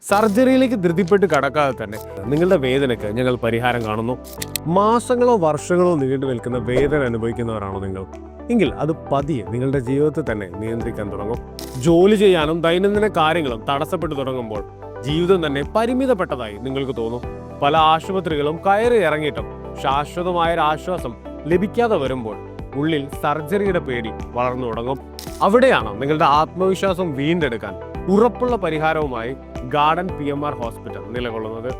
സർജറിയിലേക്ക് ധൃതിപ്പെട്ട് കടക്കാതെ തന്നെ നിങ്ങളുടെ വേദനയ്ക്ക് ഞങ്ങൾ പരിഹാരം കാണുന്നു. മാസങ്ങളോ വർഷങ്ങളോ നീണ്ടു നിൽക്കുന്ന വേദന അനുഭവിക്കുന്നവരാണോ നിങ്ങൾ? എങ്കിൽ അത് പതിയെ നിങ്ങളുടെ ജീവിതത്തെ തന്നെ നിയന്ത്രിക്കാൻ തുടങ്ങും. ജോലി ചെയ്യാനും ദൈനംദിന കാര്യങ്ങളും തടസ്സപ്പെട്ടു തുടങ്ങുമ്പോൾ ജീവിതം തന്നെ പരിമിതപ്പെട്ടതായി നിങ്ങൾക്ക് തോന്നും. പല ആശുപത്രികളും കയറി ഇറങ്ങിയിട്ടും ശാശ്വതമായൊരു ആശ്വാസം ലഭിക്കാതെ വരുമ്പോൾ ഉള്ളിൽ സർജറിയുടെ പേടി വളർന്നു തുടങ്ങും. അവിടെയാണ് നിങ്ങളുടെ ആത്മവിശ്വാസം വീണ്ടെടുക്കാൻ ഉറപ്പുള്ള പരിഹാരവുമായി ഗാർഡൻ PMR ഹോസ്പിറ്റൽ നിലകൊള്ളുന്നത്.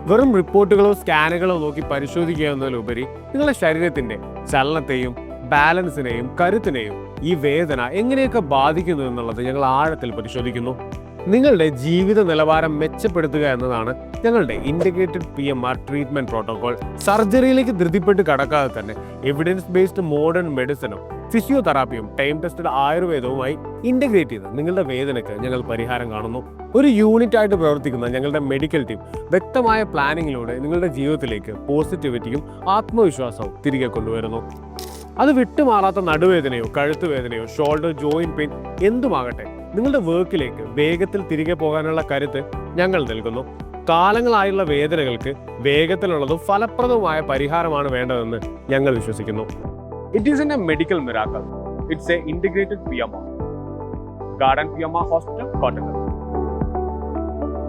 വെറും റിപ്പോർട്ടുകളോ സ്കാനുകളോ നോക്കി പരിശോധിക്കുക എന്നതിലുപരി നിങ്ങളുടെ ശരീരത്തിന്റെ ചലനത്തെയും ബാലൻസിനെയും കരുത്തിനെയും ഈ വേദന എങ്ങനെയൊക്കെ ബാധിക്കുന്നു എന്നുള്ളത് ഞങ്ങൾ ആഴത്തിൽ പരിശോധിക്കുന്നു. നിങ്ങളുടെ ജീവിത നിലവാരം മെച്ചപ്പെടുത്തുക എന്നതാണ് ഞങ്ങളുടെ ഇന്റഗ്രേറ്റഡ് PMR ട്രീറ്റ്മെന്റ് പ്രോട്ടോകോൾ. സർജറിയിലേക്ക് ധൃതിപ്പെട്ട് കടക്കാതെ തന്നെ എവിഡൻസ് ബേസ്ഡ് മോഡേൺ മെഡിസിനും ഫിസിയോതെറാപ്പിയും ടൈം ടെസ്റ്റഡ് ആയുർവേദവുമായി ഇന്റഗ്രേറ്റ് ചെയ്ത് നിങ്ങളുടെ വേദനയ്ക്ക് ഞങ്ങൾ പരിഹാരം കാണുന്നു. ഒരു യൂണിറ്റ് ആയിട്ട് പ്രവർത്തിക്കുന്ന ഞങ്ങളുടെ മെഡിക്കൽ ടീം വ്യക്തമായ പ്ലാനിങ്ങിലൂടെ നിങ്ങളുടെ ജീവിതത്തിലേക്ക് പോസിറ്റിവിറ്റിയും ആത്മവിശ്വാസവും തിരികെ കൊണ്ടുവരുന്നു. അത് വിട്ടുമാറാത്ത നടുവേദനയോ കഴുത്തുവേദനയോ ഷോൾഡർ ജോയിന്റ് പെയിൻ എന്തുമാകട്ടെ, നിങ്ങളുടെ വർക്കിലേക്ക് വേഗത്തിൽ തിരികെ പോകാനുള്ള കരുത്ത് ഞങ്ങൾ നൽകുന്നു. കാലങ്ങളായുള്ള വേദനകൾക്ക് വേഗത്തിലുള്ളതും ഫലപ്രദവുമായ പരിഹാരമാണ് വേണ്ടതെന്ന് ഞങ്ങൾ വിശ്വസിക്കുന്നു. It isn't a medical miracle. It's a integrated PMR. Garden PMR Hospital, Kottakkal.